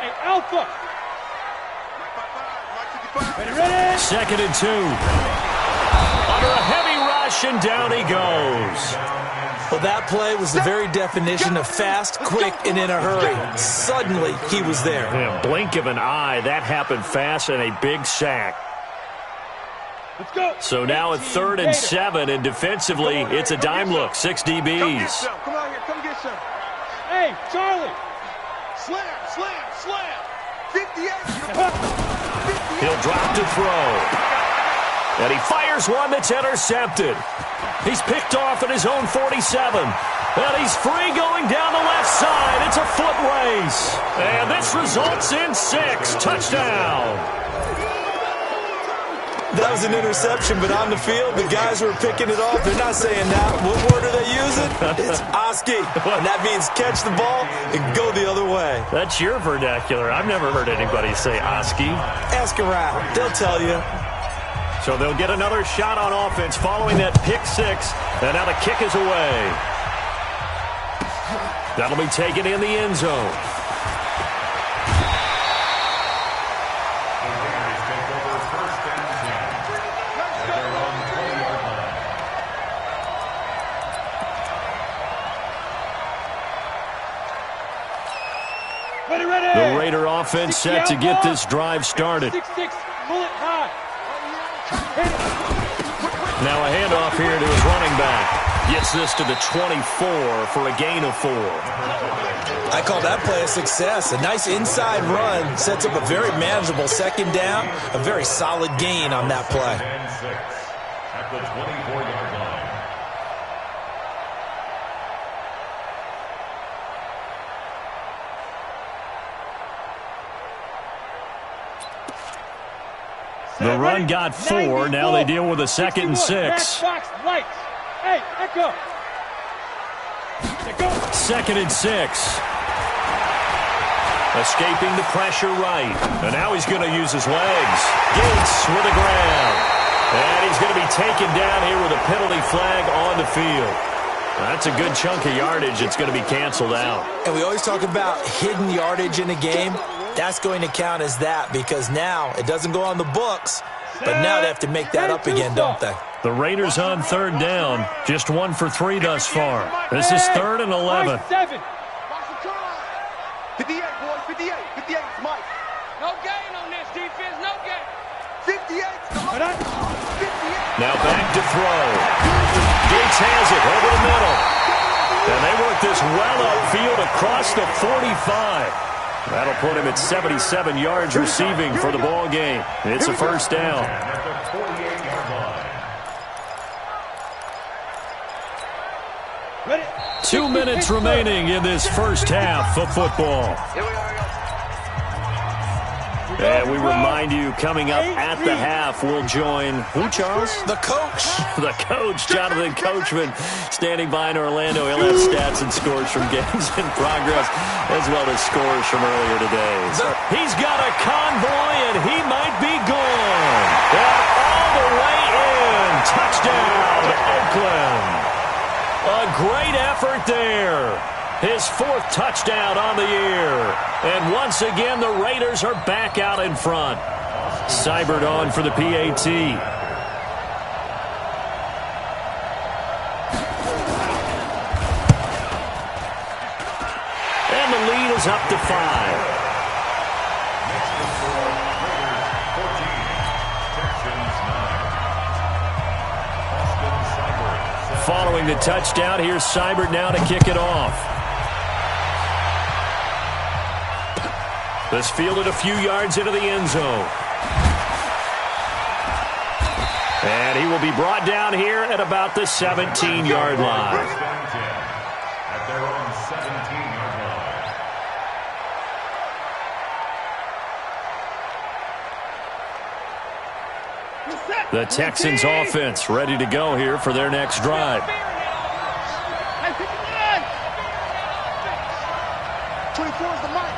Hey, Alpha. Ready. 2nd and 2. Under a heavy rush, and down he goes. Well, that play was the very definition of fast, quick, and in a hurry. Suddenly, he was there. Yeah, blink of an eye, that happened fast, and a big sack. Let's go. So now at 3rd and 7, and defensively, it's a dime look. 6 DBs. Come on here, come get some. Hey, Charlie. Slam. 58. He'll drop to throw. And he fires one that's intercepted. He's picked off at his own 47. And he's free going down the left side. It's a foot race. And this results in 6. Touchdown. That was an interception, but on the field, the guys who are picking it off, they're not saying that. What word are they using? It's Oski. And that means catch the ball and go the other way. That's your vernacular. I've never heard anybody say Oski. Ask around. They'll tell you. So they'll get another shot on offense following that pick 6. And now the kick is away. That'll be taken in the end zone. The Raider offense set to get this drive started. 6-6, pull it high. Now a handoff here to his running back. Gets this to the 24 for a gain of 4. I call that play a success. A nice inside run sets up a very manageable 2nd down. A very solid gain on that play. At the 24-yard line. The run got 4. Now they deal with a 2nd and 6. Hey, echo. 2nd and 6. Escaping the pressure right. And now he's going to use his legs. Gates with a grab. And he's going to be taken down here with a penalty flag on the field. That's a good chunk of yardage. It's going to be canceled out. And we always talk about hidden yardage in a game. That's going to count as that because now it doesn't go on the books, but now they have to make that up again, don't they? The Raiders on 3rd down. Just 1 for 3 thus far. This is 3rd and 11. 58, boys, 58. 58, Mike. No gain on this defense, no gain. 58. Now back to throw. Gates has it over the middle. And they work this well upfield across the 45. That'll put him at 77 yards receiving for the ball game. It's a 1st down. 2 minutes remaining in this first half of football. And we remind you, coming up at the half, we'll join who, Charles? The coach. The coach, Jonathan Coachman, standing by in Orlando. He'll have stats and scores from games in progress, as well as scores from earlier today. So he's got a convoy, and he might be gone. And all the way in. Touchdown, Oakland. A great effort there. His 4th touchdown on the year. And once again, the Raiders are back out in front. Seibert on for the PAT. And the lead is up to 5. Following the touchdown, here's Seibert now to kick it off. This fielded a few yards into the end zone. And he will be brought down here at about the 17-yard line. At their own 17-yard line. The Texans offense ready to go here for their next drive. 24 is the mic.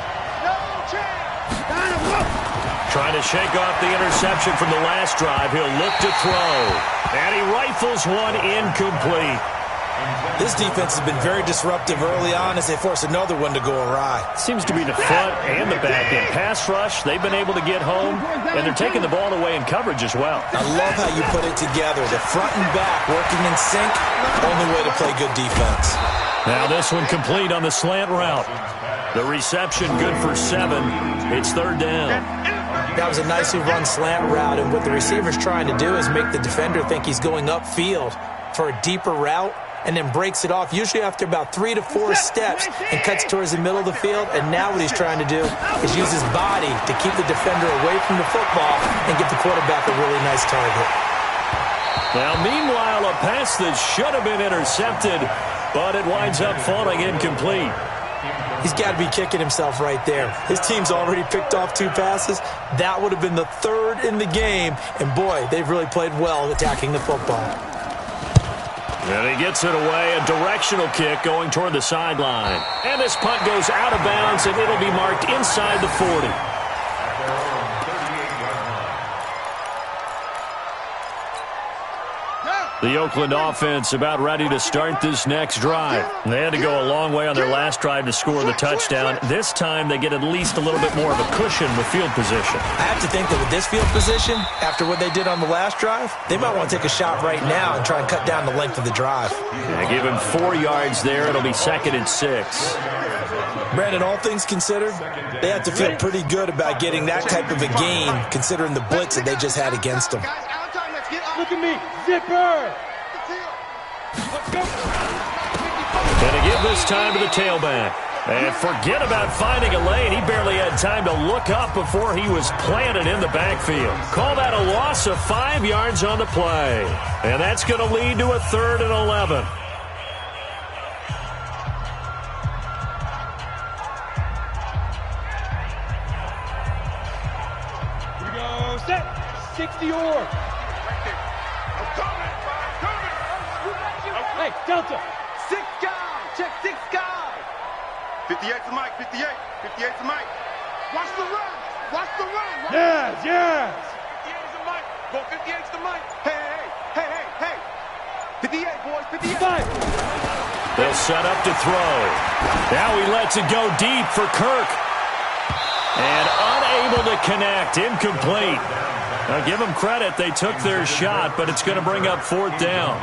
Trying to shake off the interception from the last drive. He'll look to throw. And he rifles one incomplete. This defense has been very disruptive early on as they force another one to go awry. Seems to be the front and the back end. Pass rush, they've been able to get home, and they're taking the ball away in coverage as well. I love how you put it together. The front and back working in sync, only way to play good defense. Now this one complete on the slant route. The reception good for 7. It's third down. That was a nicely run slant route, and what the receiver's trying to do is make the defender think he's going upfield for a deeper route, and then breaks it off, usually after about 3 to 4 steps, and cuts towards the middle of the field. And now what he's trying to do is use his body to keep the defender away from the football and give the quarterback a really nice target. Now, meanwhile, a pass that should have been intercepted, but it winds up falling incomplete. He's got to be kicking himself right there. His team's already picked off 2 passes. That would have been the 3rd in the game, and boy, they've really played well attacking the football. And he gets it away, a directional kick going toward the sideline. And this punt goes out of bounds, and it'll be marked inside the 40. The Oakland offense about ready to start this next drive. They had to go a long way on their last drive to score the touchdown. This time they get at least a little bit more of a cushion with field position. I have to think that with this field position, after what they did on the last drive, they might want to take a shot right now and try and cut down the length of the drive. They give him 4 yards there. It'll be 2nd and 6. Brandon, all things considered, they have to feel pretty good about getting that type of a gain considering the blitz that they just had against them. Look at me, zipper. Let's go. And to give this time to the tailback. And forget about finding a lane. He barely had time to look up before he was planted in the backfield. Call that a loss of 5 yards on the play. And that's going to lead to a 3rd and 11. Here we go, set. 60 or. Hey, Delta. 6 guy. Check 6 guy. 58's the mic. 58's the mic. Watch the run. Watch the run. Yes, yes. 58's the mic. Go 58's the mic. Hey. 58, boys. 58. Five. They'll set up to throw. Now he lets it go deep for Kirk. And unable to connect. Incomplete. Now give them credit. They took their shot, but it's going to bring up 4th down.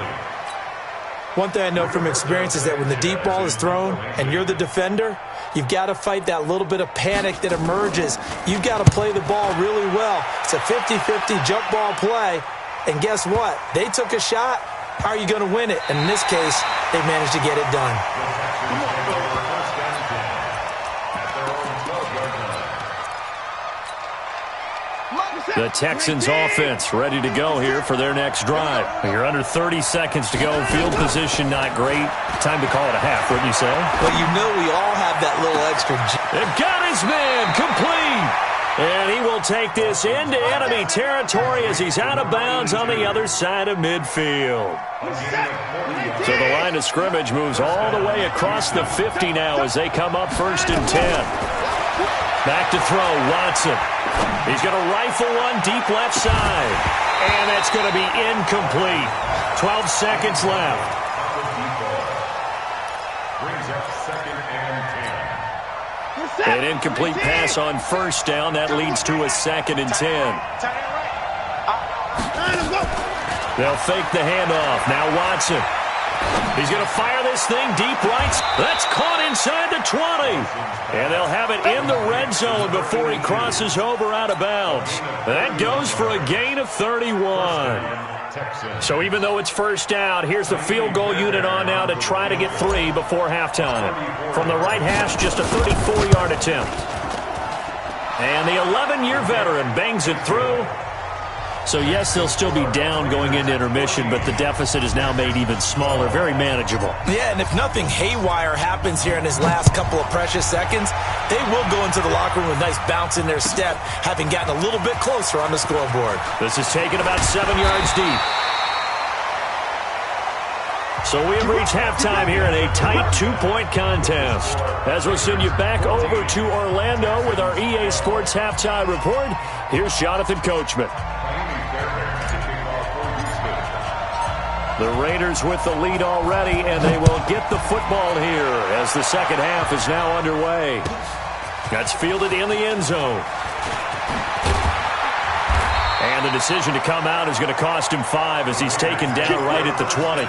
One thing I know from experience is that when the deep ball is thrown and you're the defender, you've got to fight that little bit of panic that emerges. You've got to play the ball really well. It's a 50-50 jump ball play. And guess what? They took a shot. How are you going to win it? And in this case, they managed to get it done. The Texans offense ready to go here for their next drive. You're under 30 seconds to go. Field position not great. Time to call it a half, wouldn't you say? Well, you know we all have that little extra. They've got his man complete. And he will take this into enemy territory as he's out of bounds on the other side of midfield. So the line of scrimmage moves all the way across the 50 now as they come up 1st and 10. Back to throw, Watson. He's going to rifle one deep left side. And that's going to be incomplete. 12 seconds left. Brings up 2nd and 10. An incomplete pass on 1st down. That leads to a 2nd and 10. They'll fake the handoff. Now Watson. He's going to fire this thing deep right. That's caught inside the 20. And they'll have it in the red zone before he crosses over out of bounds. That goes for a gain of 31. So even though it's 1st down, here's the field goal unit on now to try to get 3 before halftime. From the right hash, just a 34-yard attempt. And the 11-year veteran bangs it through. So, yes, they'll still be down going into intermission, but the deficit is now made even smaller, very manageable. Yeah, and if nothing haywire happens here in his last couple of precious seconds, they will go into the locker room with a nice bounce in their step, having gotten a little bit closer on the scoreboard. This is taken about 7 yards deep. So we have reached halftime here in a tight 2-point contest. As we'll send you back over to Orlando with our EA Sports Halftime Report, here's Jonathan Coachman. The Raiders with the lead already, and they will get the football here as the second half is now underway. That's fielded in the end zone. And the decision to come out is going to cost him 5 as he's taken down right at the 20.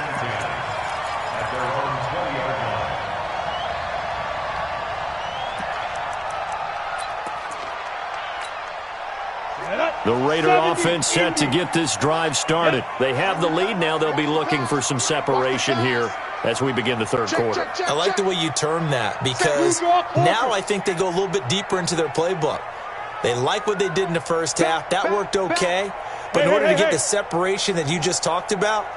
The Raider offense set to get this drive started. They have the lead now. They'll be looking for some separation here as we begin the third quarter. I like the way you termed that because now I think they go a little bit deeper into their playbook. They like what they did in the first half. That worked okay. But in order to get the separation that you just talked about,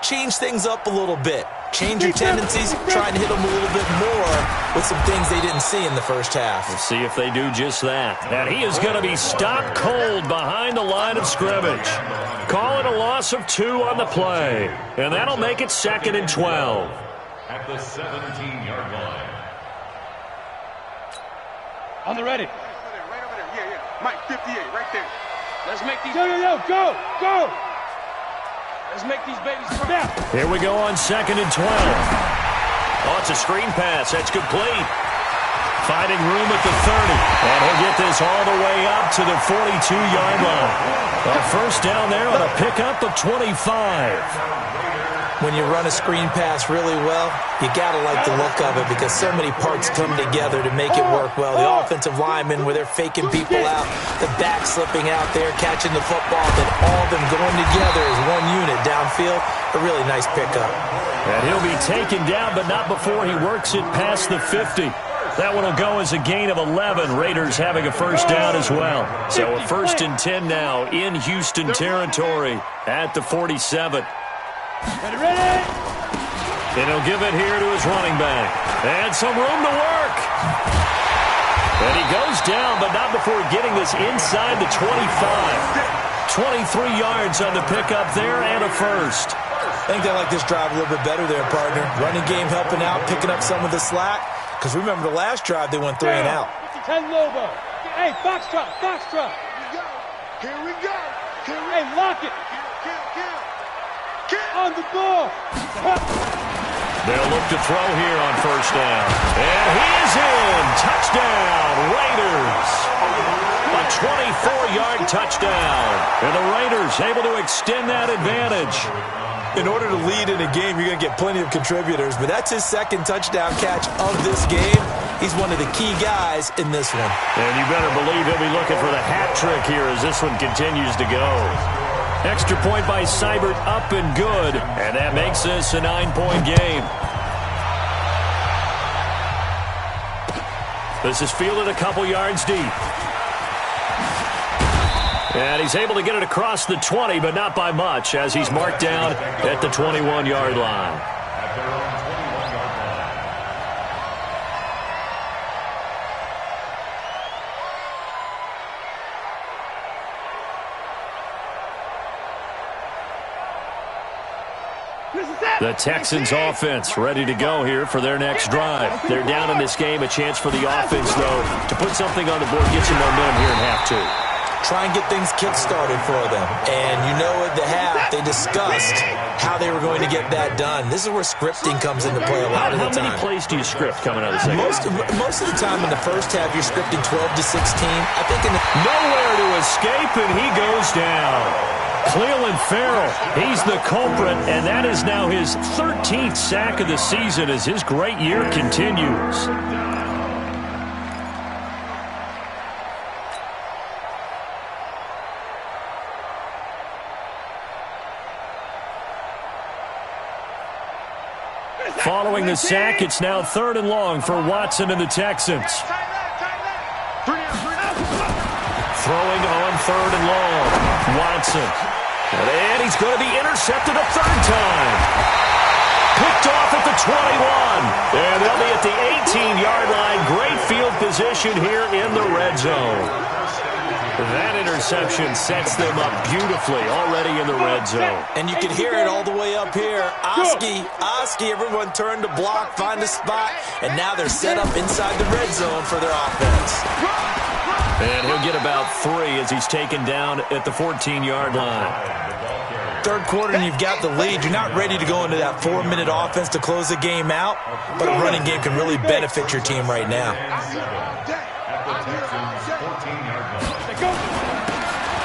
change things up a little bit. Change your tendencies, try and hit them a little bit more with some things they didn't see in the first half. We'll see if they do just that. And he is going to be stopped cold behind the line of scrimmage. Call it a loss of 2 on the play. And that'll make it 2nd and 12. At the 17-yard line. On the ready. Right over there. Yeah. Mike, 58, right there. Let's make these. Go. Let's make these babies snap. Here we go on 2nd and 12. Oh, it's a screen pass. That's complete. Finding room at the 30. And he'll get this all the way up to the 42-yard line. A first down there on a pickup of 25. When you run a screen pass really well, you got to like the look of it because so many parts come together to make it work well. The offensive linemen, where they're faking people out, the back slipping out there, catching the football, then all of them going together as one unit downfield. A really nice pickup. And he'll be taken down, but not before he works it past the 50. That one will go as a gain of 11. Raiders having a first down as well. So a 1st and 10 now in Houston territory at the 47. Ready? And he'll give it here to his running back. And some room to work. And he goes down, but not before getting this inside the 25. 23 yards on the pickup there and a first. I think they like this drive a little bit better there, partner. Running game helping out, picking up some of the slack. Because remember the last drive, they went 3 and out. 10 Lobo. Hey, foxtrot. Here we go. Hey, lock it. On the ball. They'll look to throw here on first down. And he is in. Touchdown, Raiders. A 24-yard touchdown. And the Raiders able to extend that advantage. In order to lead in a game, you're going to get plenty of contributors, but that's his 2nd touchdown catch of this game. He's one of the key guys in this one. And you better believe he'll be looking for the hat trick here as this one continues to go. Extra point by Seibert, up and good. And that makes this a 9-point game. This is fielded a couple yards deep. And he's able to get it across the 20, but not by much, as he's marked down at the 21-yard line. At their own 21-yard line. The Texans offense ready to go here for their next drive. They're down in this game. A chance for the offense, though, to put something on the board, get some momentum here in half 2. Try and get things kick-started for them. And you know at the half, they discussed how they were going to get that done. This is where scripting comes into play a lot of the time. How many plays do you script coming out of the second? Most of the time in the first half, you're scripting 12 to 16. I think in the... Nowhere to escape, and he goes down. Cleveland Farrell, he's the culprit, and that is now his 13th sack of the season as his great year continues. Following the sack, it's now 3rd and long for Watson and the Texans. Throwing on 3rd and long. Watson. And he's going to be intercepted a 3rd time. Picked off at the 21. And they'll be at the 18-yard line. Great field position here in the red zone. That interception sets them up beautifully already in the red zone. And you can hear it all the way up here. Oski, everyone turned to block, find a spot, and now they're set up inside the red zone for their offense. And he'll get about 3 as he's taken down at the 14-yard line. third quarter and you've got the lead, you're not ready to go into that 4-minute offense to close the game out, but a running game can really benefit your team right now.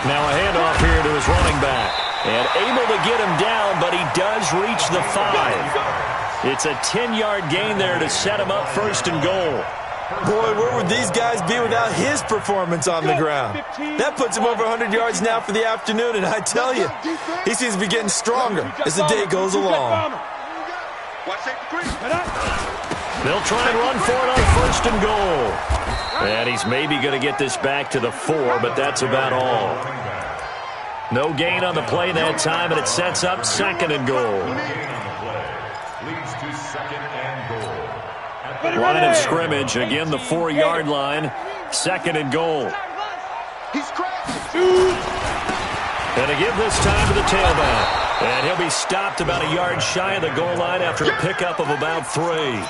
Now a handoff here to his running back. And able to get him down, but he does reach the 5. It's a 10-yard gain there to set him up 1st and goal. Boy, where would these guys be without his performance on the ground? That puts him over 100 yards now for the afternoon, and I tell you, he seems to be getting stronger as the day goes along. They'll try and run for it on 1st and goal. And he's maybe going to get this back to the 4, but that's about all. No gain on the play that time, and it sets up 2nd and goal. Leads to 2nd and goal. Line of scrimmage, again the 4-yard line, 2nd and goal. And to give this time to the tailback. And he'll be stopped about a yard shy of the goal line after a pickup of about 3.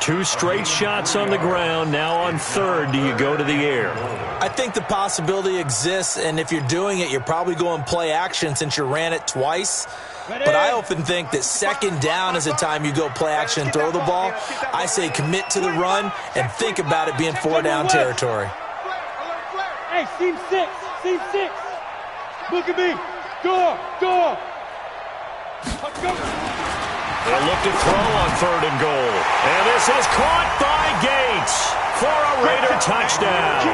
2 straight shots on the ground. Now on 3rd, do you go to the air? I think the possibility exists, and if you're doing it, you're probably going play action since you ran it twice. But I often think that 2nd down is the time you go play action and throw the ball. I say commit to the run and think about it being 4-down territory. Hey, seam 6. Look at me. Go. Let's go. They'll look to throw on 3rd and goal. And this is caught by Gates for a Raider touchdown.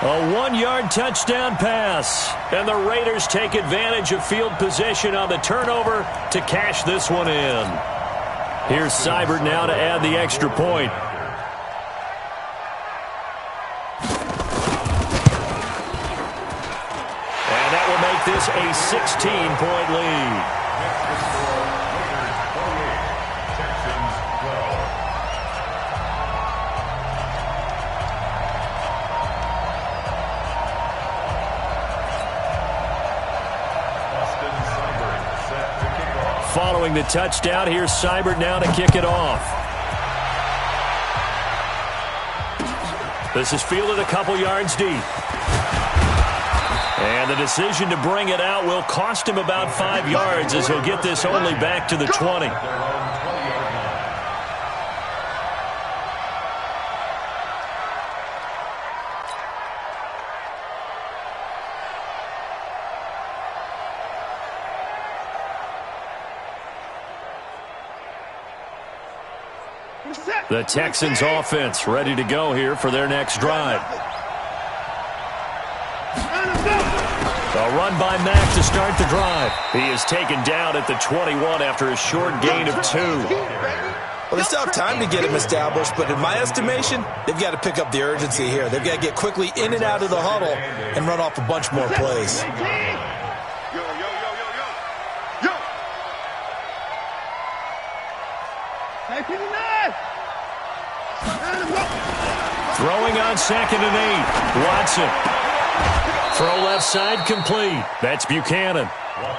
A 1-yard touchdown pass. And the Raiders take advantage of field position on the turnover to cash this one in. Here's Seibert now to add the extra point. And that will make this a 16-point lead. Following the touchdown, here's Seibert now to kick it off. This is fielded a couple yards deep. And the decision to bring it out will cost him about 5 yards as he'll get this only back to the 20. The Texans offense ready to go here for their next drive. A run by Mack to start the drive. He is taken down at the 21 after a short gain of 2. Well, they still have time to get him established, but in my estimation, they've got to pick up the urgency here. They've got to get quickly in and out of the huddle and run off a bunch more plays. Throwing on 2nd and 8. Watson. Throw left side complete. That's Buchanan.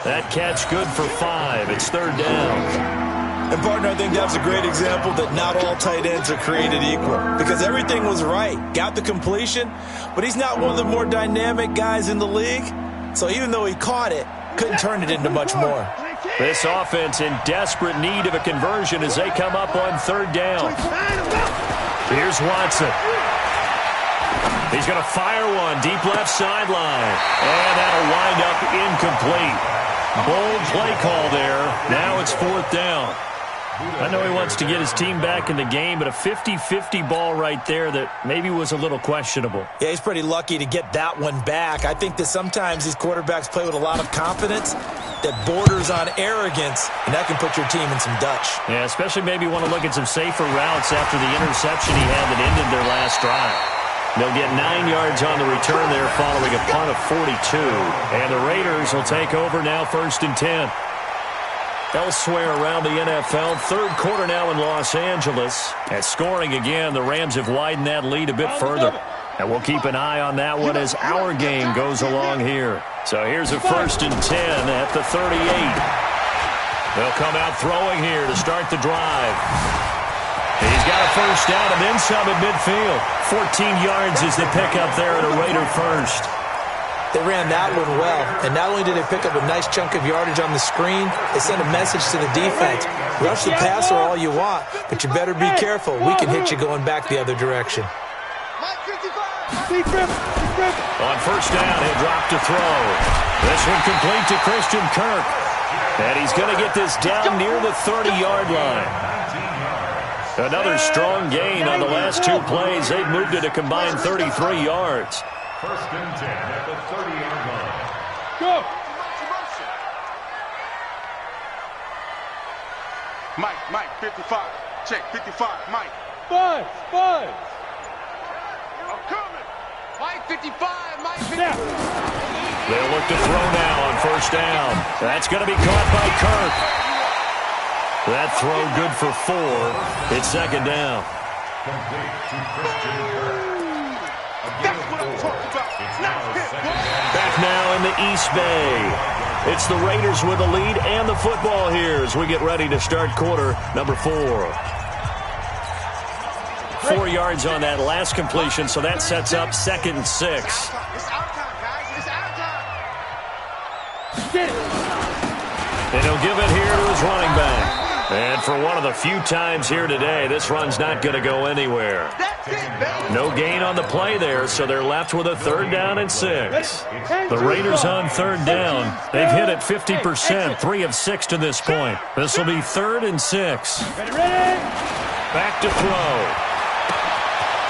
That catch good for 5. It's 3rd down. And, partner, I think that's a great example that not all tight ends are created equal because everything was right. Got the completion, but he's not one of the more dynamic guys in the league. So even though he caught it, couldn't turn it into much more. This offense in desperate need of a conversion as they come up on 3rd down. Here's Watson. He's going to fire one deep left sideline. And that'll wind up incomplete. Bold play call there. Now it's 4th down. I know he wants to get his team back in the game, but a 50-50 ball right there that maybe was a little questionable. Yeah, he's pretty lucky to get that one back. I think that sometimes these quarterbacks play with a lot of confidence that borders on arrogance, and that can put your team in some Dutch. Yeah, especially maybe want to look at some safer routes after the interception he had that ended their last drive. They'll get 9 yards on the return there following a punt of 42. And the Raiders will take over now 1st and 10. Elsewhere around the NFL, 3rd quarter now in Los Angeles. At scoring again, the Rams have widened that lead a bit further. And we'll keep an eye on that one as our game goes along here. So here's a 1st and 10 at the 38. They'll come out throwing here to start the drive. He's got a 1st down and then some at midfield. 14 yards is the pickup there at a Raider 1st. They ran that one well, and not only did they pick up a nice chunk of yardage on the screen, they sent a message to the defense. Rush the passer all you want, but you better be careful. We can hit you going back the other direction. On first down, he'll drop to throw. This one complete to Christian Kirk. And he's going to get this down near the 30-yard line. Another strong gain on the last two plays. They've moved it a combined 33 yards. First and 10 at the 30-yard line. Go! Mike, 55. Check, 55, Mike. Five. I'm coming. Mike, 55, Mike, 55. Snap. They'll look to throw now on first down. That's going to be caught by Kirk. That throw good for 4. It's second down. Complete to Christian Kirk. That's what I'm talking about. Back now in the East Bay. It's the Raiders with the lead and the football here as we get ready to start quarter number 4. 4 yards on that last completion, so that sets up 2nd and 6. It's our time, guys. It's our time. And he'll give it here to his running back. And for one of the few times here today, this run's not going to go anywhere. No gain on the play there, so they're left with a 3rd down and 6. The Raiders on 3rd down. They've hit it 50%, 3 of 6 to this point. This will be 3rd and 6. Back to throw.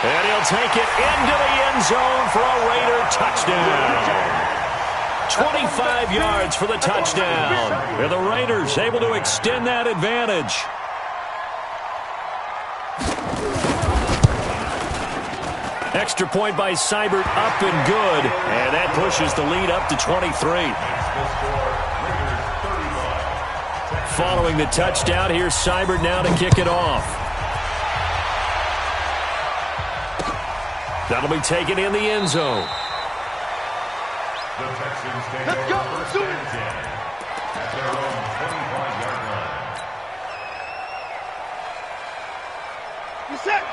And he'll take it into the end zone for a Raider touchdown. 25 yards for the touchdown. And the Raiders able to extend that advantage. Extra point by Seibert, up and good. And that pushes the lead up to 23. Following the touchdown, here's Seibert now to kick it off. That'll be taken in the end zone. The Texans take over first and 10 at their own 25-yard line.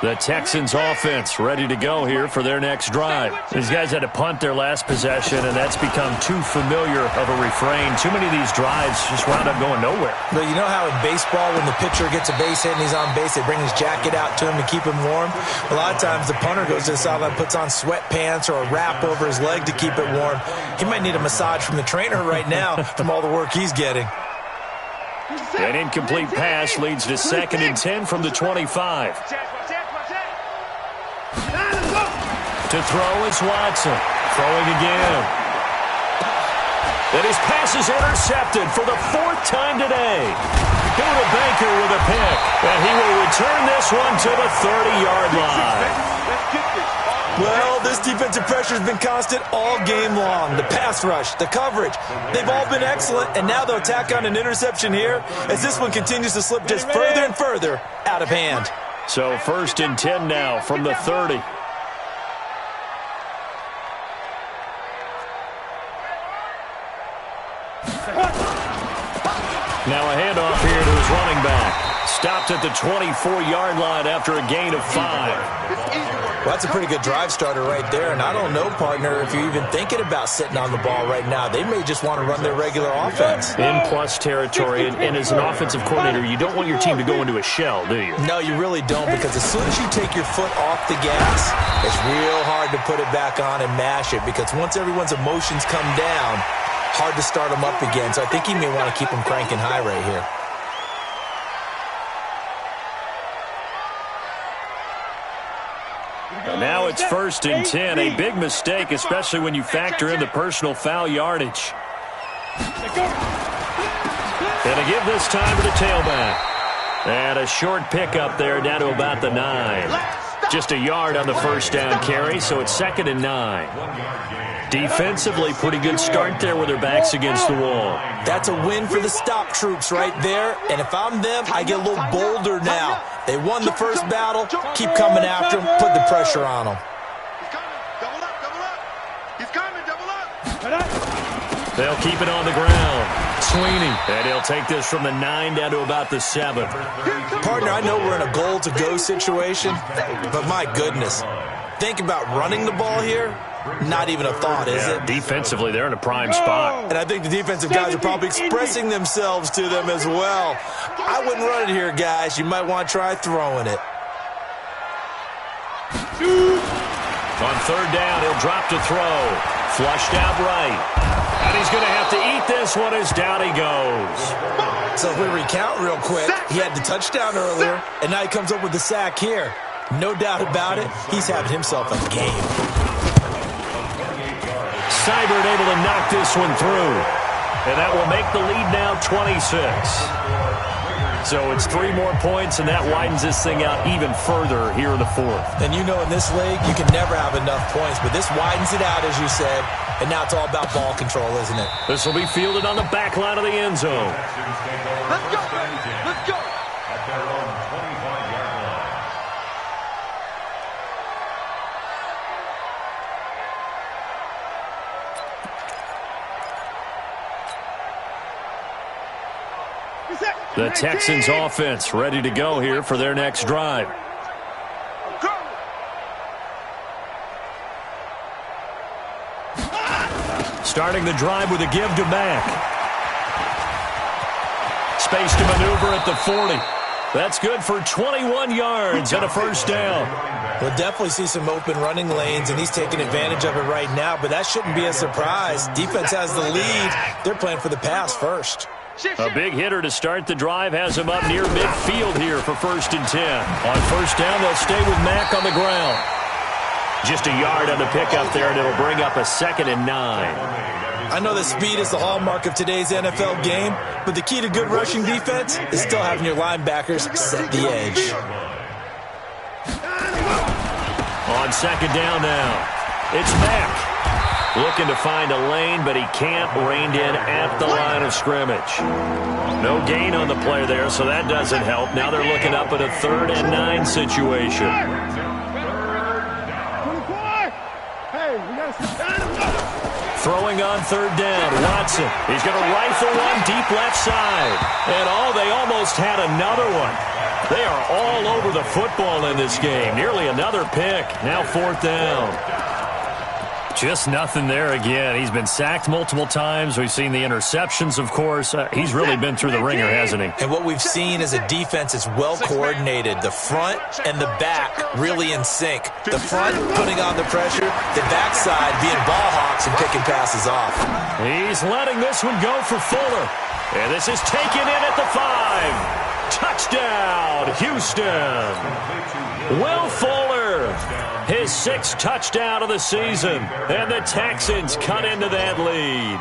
The Texans offense ready to go here for their next drive. These guys had to punt their last possession, and that's become too familiar of a refrain. Too many of these drives just wound up going nowhere. But you know how in baseball, when the pitcher gets a base hit and he's on base, they bring his jacket out to him to keep him warm? A lot of times the punter goes to the sideline, puts on sweatpants or a wrap over his leg to keep it warm. He might need a massage from the trainer right now from all the work he's getting. An incomplete pass leads to 2nd and 10 from the 25. To throw, it's Watson. Throwing again. And his pass is intercepted for the 4th time today. Buda Baker with a pick. And he will return this one to the 30-yard line. Well, this defensive pressure has been constant all game long. The pass rush, the coverage, they've all been excellent, and now they'll tack on an interception here as this one continues to slip just further and further out of hand. So 1st and 10 now from the 30. Now a handoff here to his running back. Stopped at the 24-yard line after a gain of 5. Well, that's a pretty good drive starter right there, and I don't know, partner, if you're even thinking about sitting on the ball right now. They may just want to run their regular offense. In plus territory, and as an offensive coordinator, you don't want your team to go into a shell, do you? No, you really don't, because as soon as you take your foot off the gas, it's real hard to put it back on and mash it, because once everyone's emotions come down, hard to start them up again. So I think he may want to keep them cranking high right here. And now it's 1st and 10. A big mistake, especially when you factor in the personal foul yardage. And to give this time to the tailback. And a short pickup there down to about the 9. Just a yard on the first down carry, so it's 2nd and 9. Defensively, pretty good start there with their backs against the wall. That's a win for the stop troops right there. And if I'm them, I get a little bolder now. They won the first battle. Keep coming after them. Put the pressure on them. He's coming. Double up, double up. He's coming, double up. They'll keep it on the ground. Sweeney. And he'll take this from the 9 down to about the 7. Partner, I know we're in a goal-to-go situation, but my goodness. Think about running the ball here. Not even a thought, is it? Defensively, they're in a prime spot. And I think the defensive guys are probably expressing themselves to them as well. I wouldn't run it here, guys. You might want to try throwing it. On third down, he'll drop to throw. Flushed out right. And he's going to have to eat this one as down he goes. So if we recount real quick, he had the touchdown earlier, and now he comes up with the sack here. No doubt about it, he's having himself a game. Seibert able to knock this one through. And that will make the lead now 26. So it's 3 more points, and that widens this thing out even further here in the fourth. And you know in this league, you can never have enough points, but this widens it out, as you said, and now it's all about ball control, isn't it? This will be fielded on the back line of the end zone. Let's go, let's go. At their own 25-yard line. The Texans offense ready to go here for their next drive. Starting the drive with a give to Mack. Space to maneuver at the 40. That's good for 21 yards and a first down. We'll definitely see some open running lanes, and he's taking advantage of it right now, but that shouldn't be a surprise. Defense has the lead. They're playing for the pass first. A big hitter to start the drive has him up near midfield here for 1st and 10. On first down, they'll stay with Mack on the ground. Just a yard on the pickup there, and it'll bring up a 2nd and 9. I know that speed is the hallmark of today's NFL game, but the key to good rushing defense is still having your linebackers set the edge. On 2nd down now, it's Mack. Looking to find a lane, but he can't. Reined in at the line of scrimmage. No gain on the play there, so that doesn't help. Now they're looking up at a 3rd and 9 situation. Throwing on 3rd down, Watson. He's going to rifle one deep left side. And they almost had another one. They are all over the football in this game. Nearly another pick. Now 4th down. Just nothing there again. He's been sacked multiple times. We've seen the interceptions, of course. He's really been through the ringer, hasn't he? And what we've seen is a defense that's well coordinated. The front and the back really in sync. The front putting on the pressure, the backside being ball hawks and picking passes off. He's letting this one go for Fuller. And this is taken in at the 5. Touchdown, Houston. Will Fuller, his 6th touchdown of the season, and the Texans cut into that lead.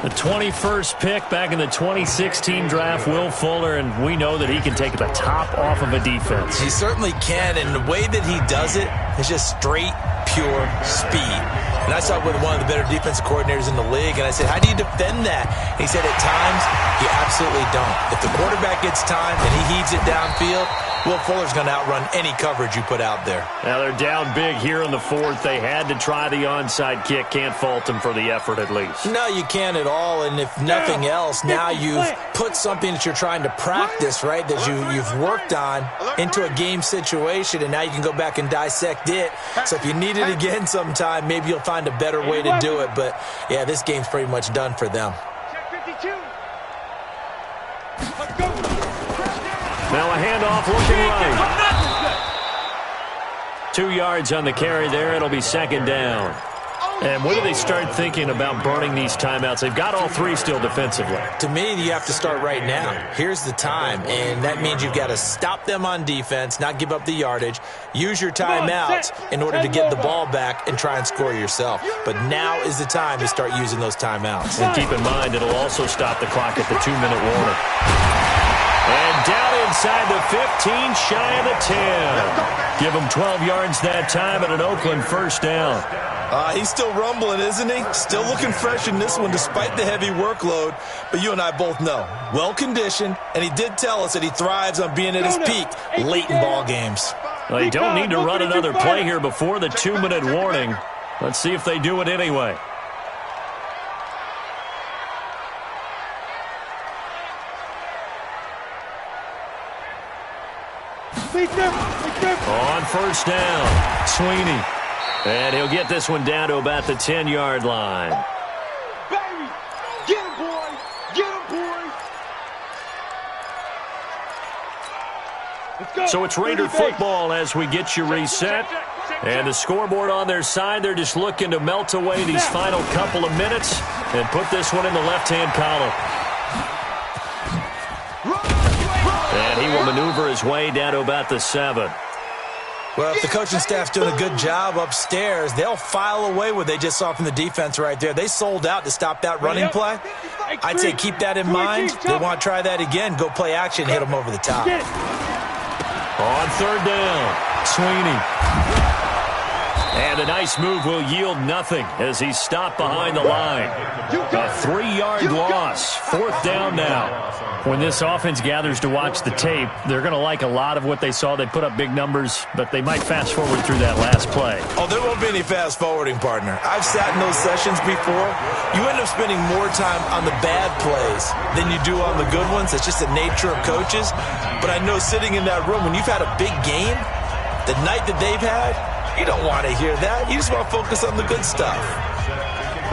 The 21st pick back in the 2016 draft, Will Fuller, and we know that he can take the top off of a defense. He certainly can, and the way that he does it is just straight, pure speed. And I saw it with one of the better defensive coordinators in the league, and I said, how do you defend that? And he said, at times, you absolutely don't. If the quarterback gets time and he heaves it downfield, Will Fuller's going to outrun any coverage you put out there. Now they're down big here in the 4th. They had to try the onside kick. Can't fault them for the effort at least. No, you can't at all. And if nothing else, now you've put something that you're trying to practice, right, that you've worked on into a game situation, and now you can go back and dissect it. So if you need it again sometime, maybe you'll find a better way to do it. But, yeah, this game's pretty much done for them. Now a handoff looking right. 2 yards on the carry there. It'll be 2nd down. And when do they start thinking about burning these timeouts? They've got all 3 still defensively. To me, you have to start right now. Here's the time, and that means you've got to stop them on defense, not give up the yardage, use your timeouts in order to get the ball back and try and score yourself. But now is the time to start using those timeouts. And keep in mind, it'll also stop the clock at the 2-minute warning. And down inside the 15, shy of the 10. Give him 12 yards that time at an Oakland 1st down. He's still rumbling, isn't he? Still looking fresh in this one despite the heavy workload. But you and I both know, well-conditioned, and he did tell us that he thrives on being at his peak late in ball games. Well, they don't need to run another play here before the 2-minute warning. Let's see if they do it anyway. On first down. Sweeney. And he'll get this one down to about the 10-yard line. Baby, get him, boy. Get him, boy. Let's go. So it's Raider football as we get you reset. And the scoreboard on their side, they're just looking to melt away these final couple of minutes and put this one in the left-hand column. And he will maneuver his way down to about the 7. Well, if the coaching staff's doing a good job upstairs, they'll file away what they just saw from the defense right there. They sold out to stop that running play. I'd say keep that in mind. They want to try that again. Go play action, hit them over the top. On third down, Sweeney. And a nice move will yield nothing as he's stopped behind the line. A 3-yard loss. Fourth down now. When this offense gathers to watch the tape, they're going to like a lot of what they saw. They put up big numbers, but they might fast forward through that last play. Oh, there won't be any fast forwarding, partner. I've sat in those sessions before. You end up spending more time on the bad plays than you do on the good ones. It's just the nature of coaches. But I know sitting in that room, when you've had a big game, the night that they've had, you don't want to hear that. You just want to focus on the good stuff.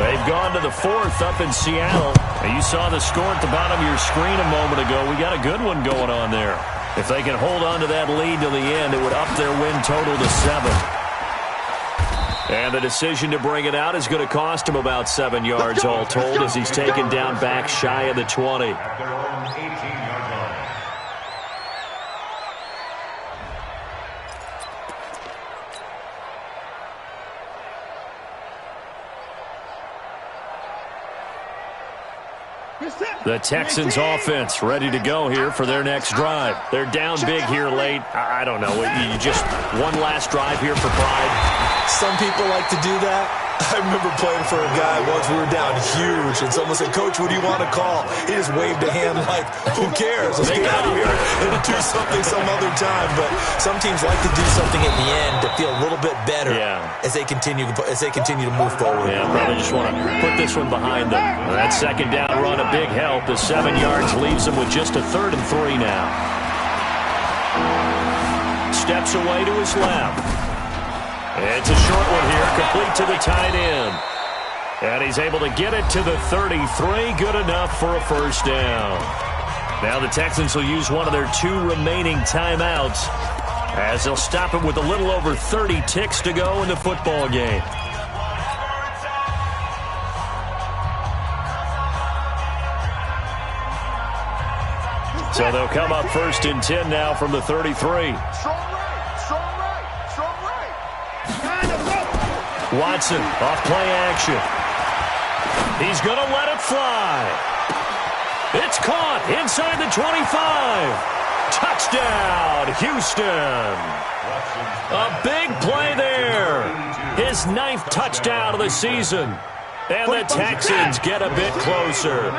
They've gone to the 4th up in Seattle. And you saw the score at the bottom of your screen a moment ago. We got a good one going on there. If they can hold on to that lead to the end, it would up their win total to 7. And the decision to bring it out is going to cost him about 7 yards all told as he's taken down back shy of the 20. The Texans offense ready to go here for their next drive. They're down big here late. I don't know. You just one last drive here for pride. Some people like to do that. I remember playing for a guy once. We were down huge, and someone said, "Coach, what do you want to call?" He just waved a hand like, "Who cares? Let's get out of here and do something some other time." But some teams like to do something at the end to feel a little bit better as they continue to move forward. Yeah, probably just want to put this one behind them. That second down run, a big help. The 7 yards leaves them with just a 3rd and 3 now. Steps away to his left. It's a short one here, complete to the tight end. And he's able to get it to the 33, good enough for a first down. Now the Texans will use one of their 2 remaining timeouts as they'll stop it with a little over 30 ticks to go in the football game. So they'll come up 1st and 10 now from the 33. Watson off play action. He's going to let it fly. It's caught inside the 25. Touchdown, Houston. A big play there. His 9th touchdown of the season. And the Texans get a bit closer.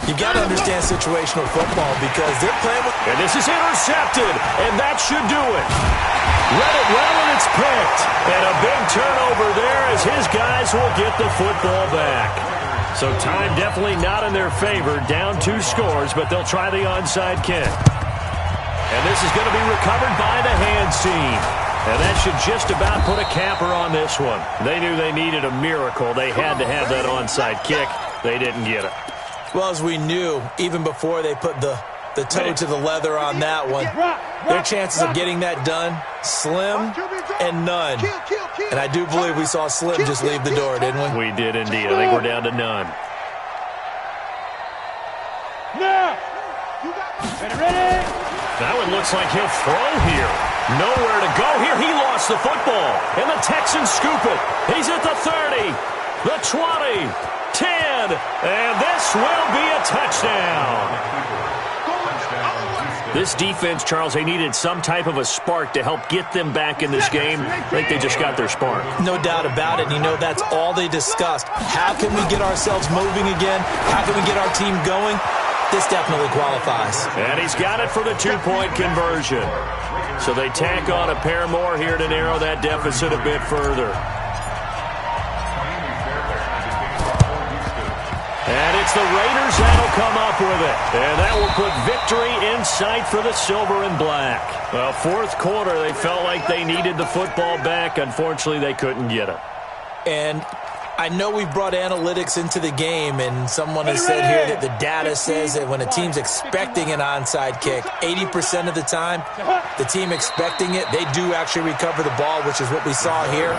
You got to understand situational football because they're playing with... And this is intercepted, and that should do it. Read it well, and it's picked. And a big turnover there as his guys will get the football back. So time definitely not in their favor. Down 2 scores, but they'll try the onside kick. And this is going to be recovered by the hands team. And that should just about put a capper on this one. They knew they needed a miracle. They had to have that onside kick. They didn't get it. Well, as we knew, even before they put the toe to the leather on that one, their chances of getting that done, slim and none. And I do believe we saw Slim just leave the door, didn't we? We did indeed. I think we're down to none. Now it looks like he'll throw here. Nowhere to go here. He lost the football. And the Texans scoop it. He's at the 30, the 20, 10, and this will be a touchdown. This defense, Charles, they needed some type of a spark to help get them back in this game. I think they just got their spark. No doubt about it. You know, that's all they discussed. How can we get ourselves moving again? How can we get our team going? This definitely qualifies. And he's got it for the 2-point conversion. So they tack on a pair more here to narrow that deficit a bit further. And it's it's the Raiders that'll come up with it. And that will put victory in sight for the silver and black. Well, fourth quarter, they felt like they needed the football back. Unfortunately, they couldn't get it. And I know we've brought analytics into the game, and someone has said here that the data says that when a team's expecting an onside kick, 80% of the time, the team expecting it, they do actually recover the ball, which is what we saw here.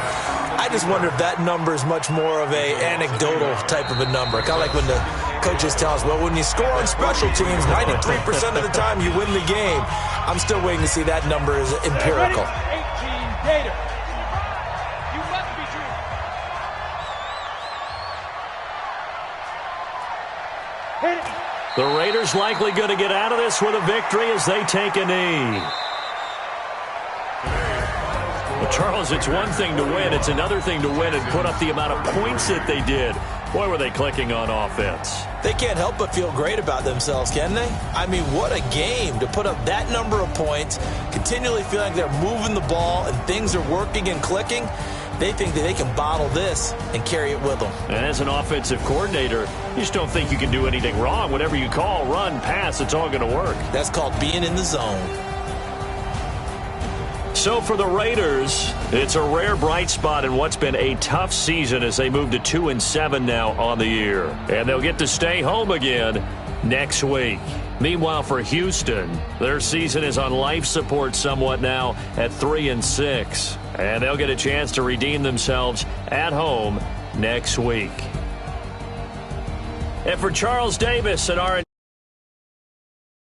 I just wonder if that number is much more of a anecdotal type of a number. Kind of like when the coaches tell us, well, when you score on special teams, 93% of the time you win the game. I'm still waiting to see that number is empirical. 18 Gator. The Raiders likely going to get out of this with a victory as they take a knee. Well, Charles, it's one thing to win. It's another thing to win and put up the amount of points that they did. Boy, were they clicking on offense. They can't help but feel great about themselves, can they? I mean, what a game to put up that number of points, continually feeling like they're moving the ball and things are working and clicking. They think that they can bottle this and carry it with them. And as an offensive coordinator, you just don't think you can do anything wrong. Whatever you call, run, pass, it's all going to work. That's called being in the zone. So for the Raiders, it's a rare bright spot in what's been a tough season as they move to 2-7 now on the year. And they'll get to stay home again next week. Meanwhile, for Houston, their season is on life support somewhat now at 3-6. And they'll get a chance to redeem themselves at home next week. And for Charles Davis and our